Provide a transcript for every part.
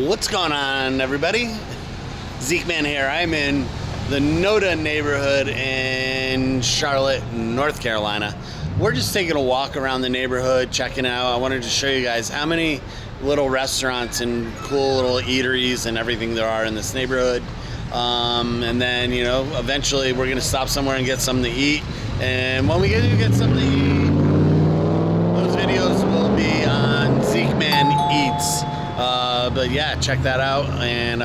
What's going on, everybody? Zeekman here. I'm in the NODA neighborhood in Charlotte, North Carolina. We're just taking a walk around the neighborhood, checking out. I wanted to show you guys how many little restaurants and cool little eateries and everything there are in this neighborhood. And then, you know, eventually we're gonna stop somewhere and get something to eat. And when we get something to eat, those videos will be on Zeekman Eats. But yeah, check that out. And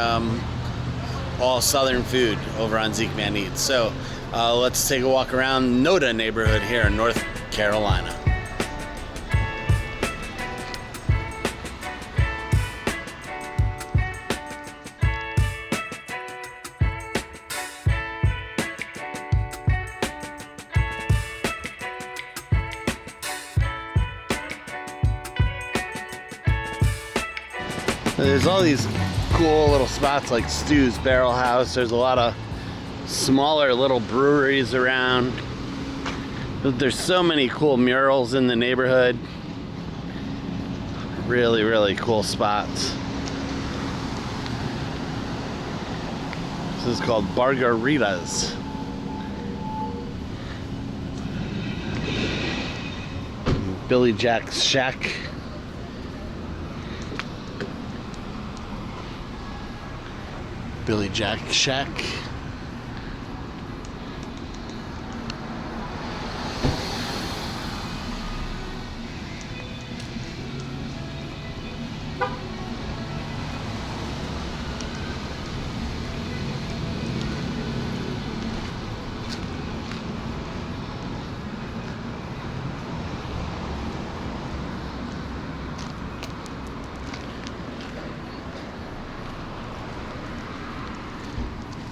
all Southern food over on Zeekman Eats. So let's take a walk around NODA neighborhood here in North Carolina. There's all these cool little spots like Stu's Barrel House. There's a lot of smaller little breweries around. There's so many cool murals in the neighborhood. Really, really cool spots. This is called Bargaritas. Billy Jack's Shack. Billy Jack's Shack.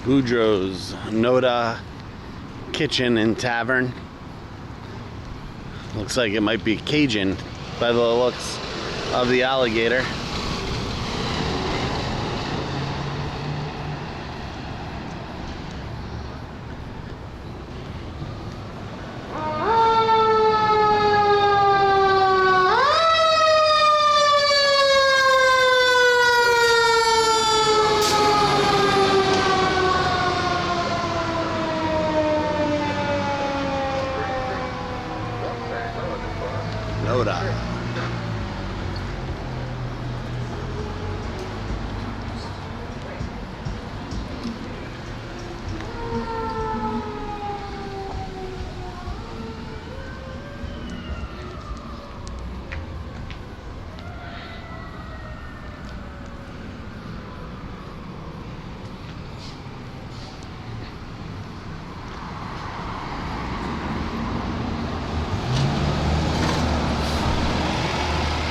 Boudreaux's NODA Kitchen and Tavern. Looks like it might be Cajun by the looks of the alligator. NODA.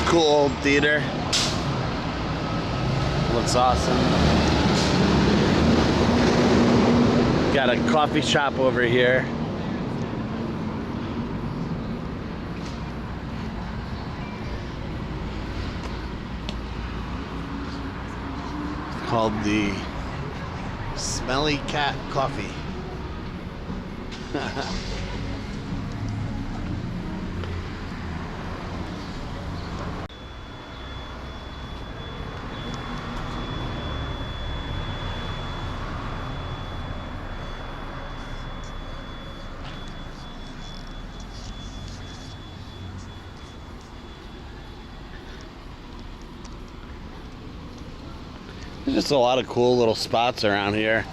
Cool old theater. Looks awesome. Got a coffee shop over here. It's called the Smelly Cat Coffee. There's just a lot of cool little spots around here.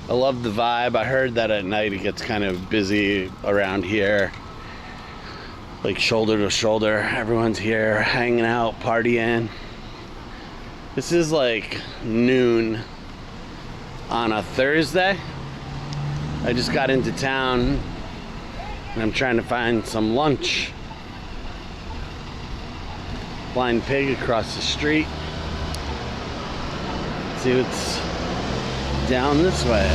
I love the vibe. I heard that at night it gets kind of busy around here. Like shoulder to shoulder. Everyone's here hanging out, partying. This is like noon on a Thursday. I just got into town and I'm trying to find some lunch. Blind Pig across the street. See what's down this way.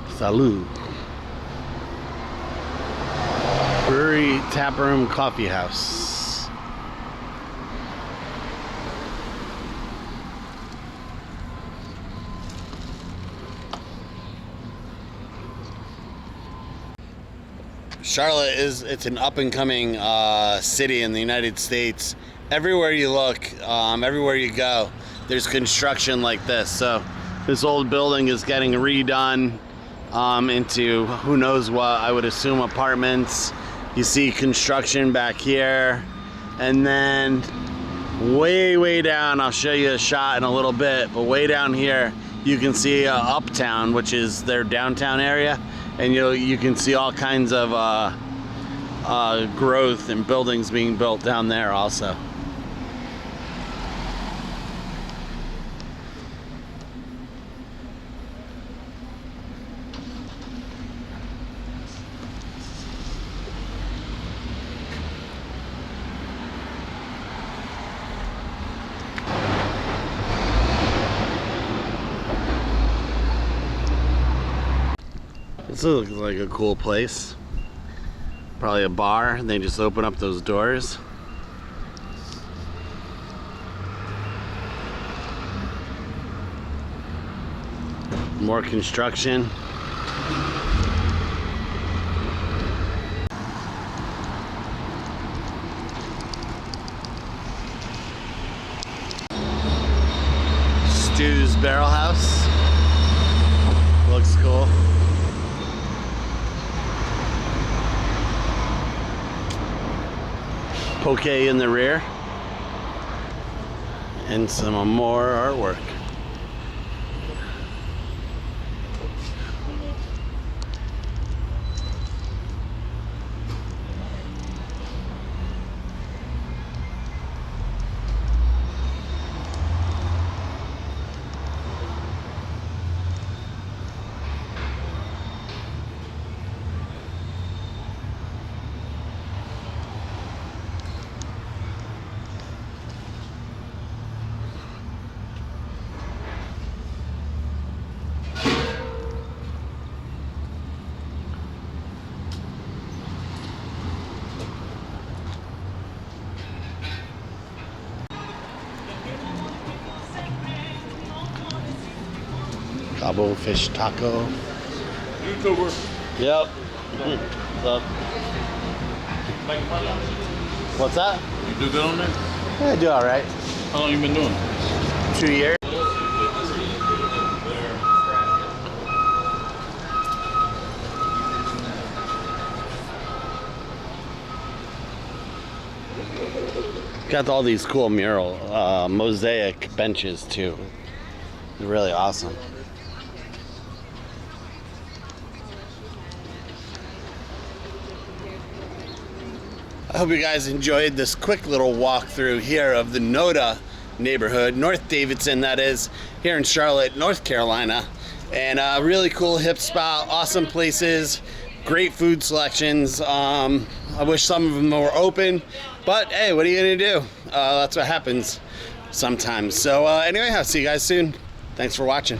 Salud. Brewery, Taproom, Coffee House. Charlotte it's an up-and-coming city in the United States. Everywhere you look, everywhere you go, there's construction like this. So this old building is getting redone into who knows what. I would assume apartments. You see construction back here, and then way down, I'll show you a shot in a little bit, but way down here you can see Uptown, which is their downtown area, and you can see all kinds of growth and buildings being built down there also. This looks like a cool place. Probably a bar, and they just open up those doors. More construction. Stu's Barrel House. Looks cool. Poke in the rear, and some more artwork. Cabo fish taco. YouTuber. Yep. What's up? What's that? You do good on there? Yeah, I do all right. How long you been doing? 2 years. Got all these cool mural, mosaic benches too. They're really awesome. I hope you guys enjoyed this quick little walkthrough here of the NODA neighborhood, North Davidson that is, here in Charlotte, North Carolina. And a really cool hip spot, awesome places, great food selections. I wish some of them were open, but hey, what are you gonna do? That's what happens sometimes. So anyway, I'll see you guys soon. Thanks for watching.